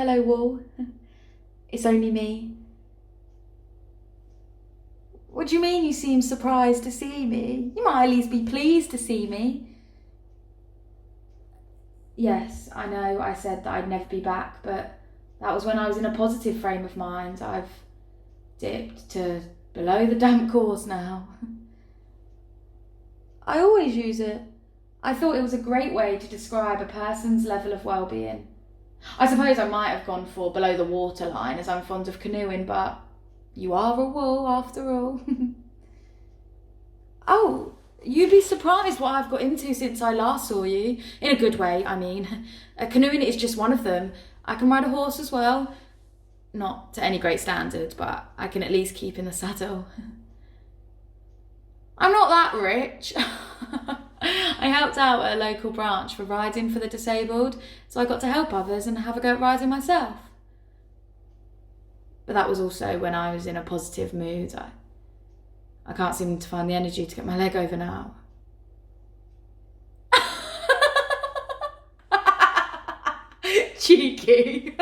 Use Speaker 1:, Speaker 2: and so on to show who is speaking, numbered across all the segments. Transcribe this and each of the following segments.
Speaker 1: Hello, Wall. It's only me. What do you mean you seem surprised to see me? You might at least be pleased to see me. Yes, I know I said that I'd never be back, but that was when I was in a positive frame of mind. I've dipped to below the damp course now. I always use it. I thought it was a great way to describe a person's level of well-being. I suppose I might have gone for below the waterline as I'm fond of canoeing, but you are a wool after all. Oh, you'd be surprised what I've got into since I last saw you. In a good way, I mean. Canoeing is just one of them. I can ride a horse as well. Not to any great standard, but I can at least keep in the saddle. I'm not that rich. I helped out at a local branch for riding for the disabled, so I got to help others and have a go at riding myself. But that was also when I was in a positive mood. I can't seem to find the energy to get my leg over now. Cheeky.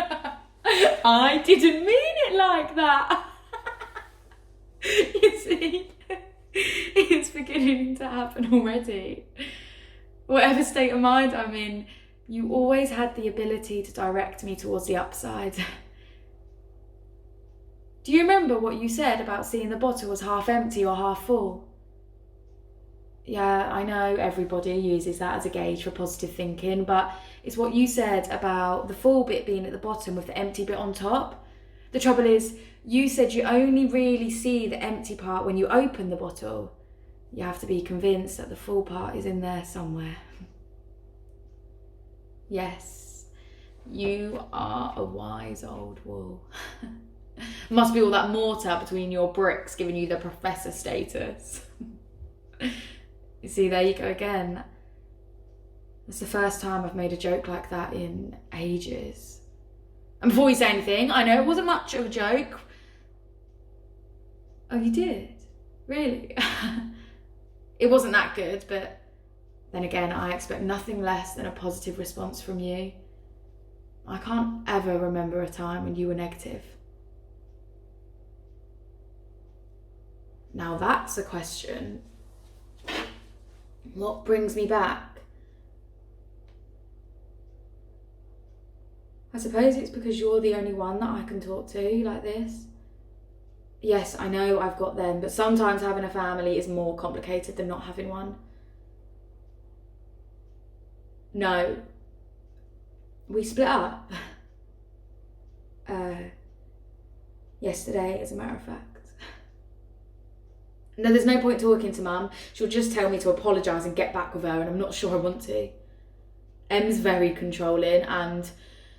Speaker 1: I didn't mean it like that. You see, it's beginning to happen already. Whatever state of mind I'm in, you always had the ability to direct me towards the upside. Do you remember what you said about seeing the bottle as half empty or half full? Yeah, I know everybody uses that as a gauge for positive thinking, but it's what you said about the full bit being at the bottom with the empty bit on top. The trouble is, you said you only really see the empty part when you open the bottle. You have to be convinced that the full part is in there somewhere. Yes, you are a wise old wool. Must be all that mortar between your bricks giving you the professor status. You see, there you go again. It's the first time I've made a joke like that in ages. And before you say anything, I know it wasn't much of a joke. Oh, you did? Really? It wasn't that good, but then again, I expect nothing less than a positive response from you. I can't ever remember a time when you were negative. Now that's a question. What brings me back? I suppose it's because you're the only one that I can talk to like this. Yes, I know I've got them, but sometimes having a family is more complicated than not having one. No. We split up. Yesterday, as a matter of fact. No, there's no point talking to Mum. She'll just tell me to apologise and get back with her, and I'm not sure I want to. Em's very controlling, and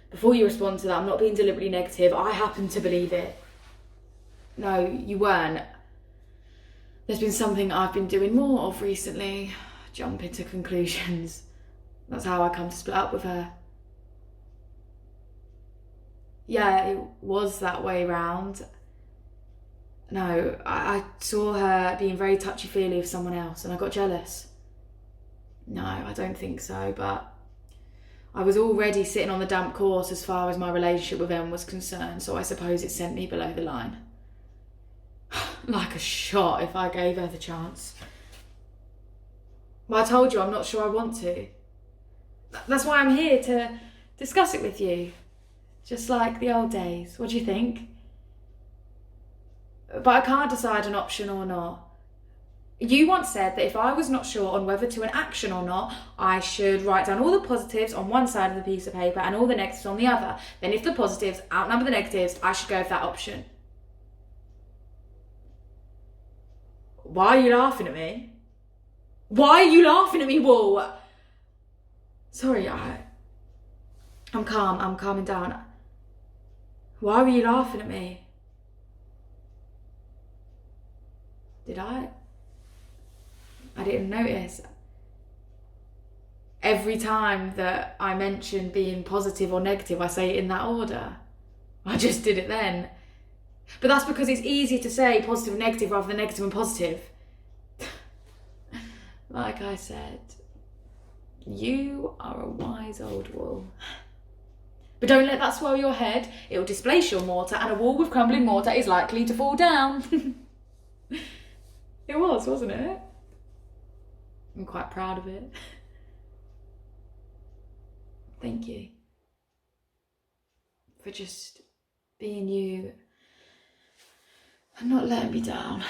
Speaker 1: before you respond to that, I'm not being deliberately negative. I happen to believe it. No, you weren't. There's been something I've been doing more of recently. Jump into conclusions. That's how I come to split up with her. Yeah, it was that way round. No, I saw her being very touchy-feely with someone else and I got jealous. No, I don't think so, but I was already sitting on the damp course as far as my relationship with Em was concerned, so I suppose it sent me below the line. Like a shot if I gave her the chance. Well, I told you I'm not sure I want to. That's why I'm here to discuss it with you. Just like the old days. What do you think? But I can't decide an option or not. You once said that if I was not sure on whether to an action or not, I should write down all the positives on one side of the piece of paper and all the negatives on the other. Then if the positives outnumber the negatives, I should go with that option. Why are you laughing at me? Why are you laughing at me, Wool? Sorry, I'm calm. I'm calming down. Why were you laughing at me? Did I? I didn't notice. Every time that I mention being positive or negative, I say it in that order. I just did it then. But that's because it's easier to say positive and negative rather than negative and positive. Like I said, you are a wise old wool. But don't let that swell your head. It will displace your mortar, and a wall with crumbling mortar is likely to fall down. It was, wasn't it? I'm quite proud of it. Thank you for just being you and not letting me down.